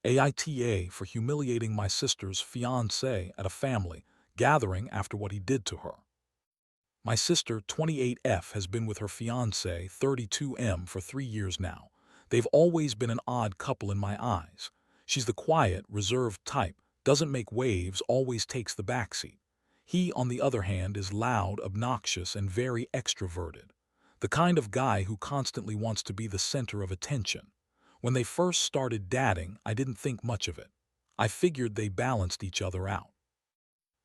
AITA for humiliating my sister's fiancé at a family gathering after what he did to her. My sister, 28F, has been with her fiancé, 32M, for 3 years now. They've always been an odd couple in my eyes. She's the quiet, reserved type, doesn't make waves, always takes the backseat. He, on the other hand, is loud, obnoxious, and very extroverted. The kind of guy who constantly wants to be the center of attention. When they first started dating, I didn't think much of it. I figured they balanced each other out.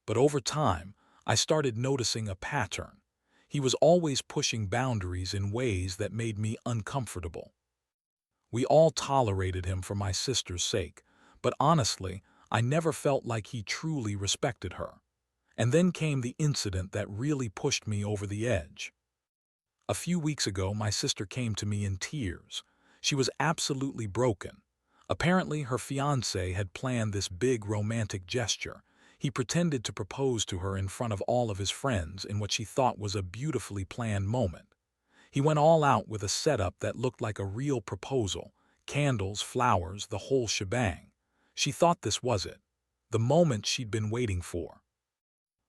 But over time, I started noticing a pattern. He was always pushing boundaries in ways that made me uncomfortable. We all tolerated him for my sister's sake, but honestly, I never felt like he truly respected her. And then came the incident that really pushed me over the edge. A few weeks ago, my sister came to me in tears. She was absolutely broken. Apparently, her fiancé had planned this big romantic gesture. He pretended to propose to her in front of all of his friends in what she thought was a beautifully planned moment. He went all out with a setup that looked like a real proposal. Candles, flowers, the whole shebang. She thought this was it. The moment she'd been waiting for.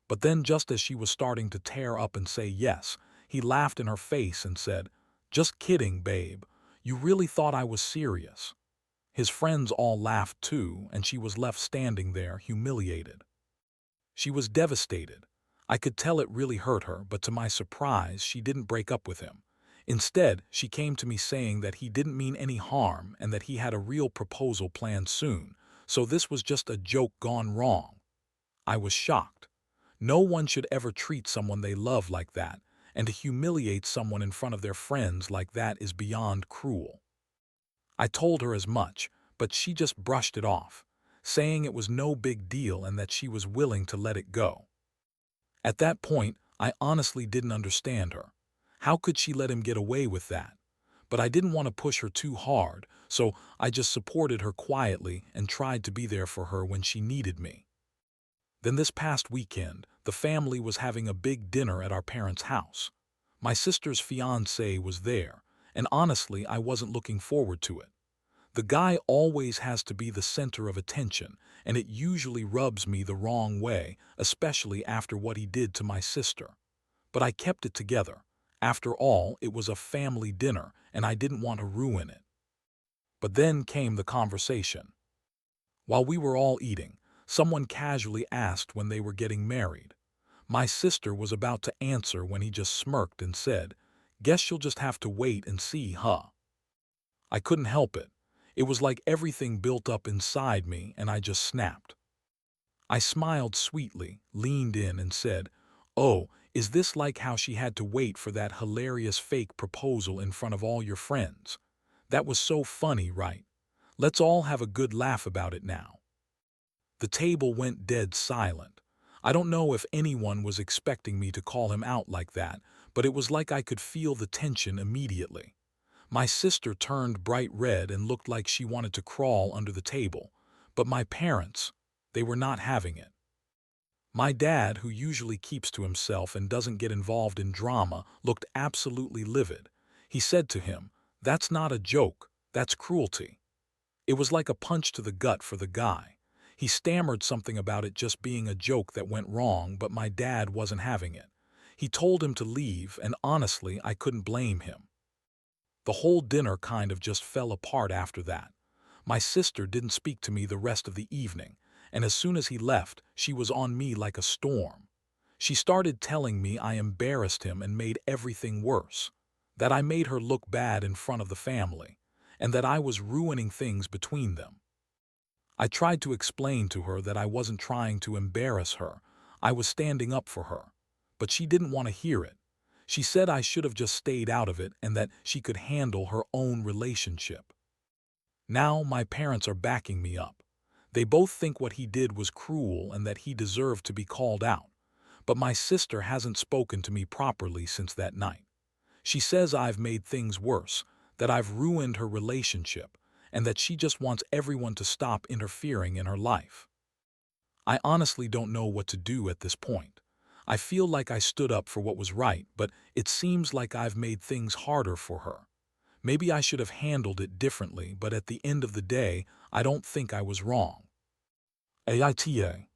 But then, just as she was starting to tear up and say yes, he laughed in her face and said, "Just kidding, babe. You really thought I was serious." His friends all laughed too, and she was left standing there, humiliated. She was devastated. I could tell it really hurt her, but to my surprise, she didn't break up with him. Instead, she came to me saying that he didn't mean any harm and that he had a real proposal planned soon, so this was just a joke gone wrong. I was shocked. No one should ever treat someone they love like that, and to humiliate someone in front of their friends like that is beyond cruel. I told her as much, but she just brushed it off, saying it was no big deal and that she was willing to let it go. At that point, I honestly didn't understand her. How could she let him get away with that? But I didn't want to push her too hard, so I just supported her quietly and tried to be there for her when she needed me. Then this past weekend, the family was having a big dinner at our parents' house. My sister's fiancé was there, and honestly, I wasn't looking forward to it. The guy always has to be the center of attention, and it usually rubs me the wrong way, especially after what he did to my sister. But I kept it together. After all, it was a family dinner, and I didn't want to ruin it. But then came the conversation. While we were all eating, someone casually asked when they were getting married. My sister was about to answer when he just smirked and said, "Guess you'll just have to wait and see, huh?" I couldn't help it. It was like everything built up inside me and I just snapped. I smiled sweetly, leaned in and said, "Oh, is this like how she had to wait for that hilarious fake proposal in front of all your friends? That was so funny, right? Let's all have a good laugh about it now." The table went dead silent. I don't know if anyone was expecting me to call him out like that, but it was like I could feel the tension immediately. My sister turned bright red and looked like she wanted to crawl under the table, but my parents, they were not having it. My dad, who usually keeps to himself and doesn't get involved in drama, looked absolutely livid. He said to him, "That's not a joke, that's cruelty." It was like a punch to the gut for the guy. He stammered something about it just being a joke that went wrong, but my dad wasn't having it. He told him to leave, and honestly, I couldn't blame him. The whole dinner kind of just fell apart after that. My sister didn't speak to me the rest of the evening, and as soon as he left, she was on me like a storm. She started telling me I embarrassed him and made everything worse, that I made her look bad in front of the family, and that I was ruining things between them. I tried to explain to her that I wasn't trying to embarrass her, I was standing up for her, but she didn't want to hear it. She said I should have just stayed out of it and that she could handle her own relationship. Now my parents are backing me up. They both think what he did was cruel and that he deserved to be called out. But my sister hasn't spoken to me properly since that night. She says I've made things worse, that I've ruined her relationship, and that she just wants everyone to stop interfering in her life. I honestly don't know what to do at this point. I feel like I stood up for what was right, but it seems like I've made things harder for her. Maybe I should have handled it differently, but at the end of the day, I don't think I was wrong. AITAH.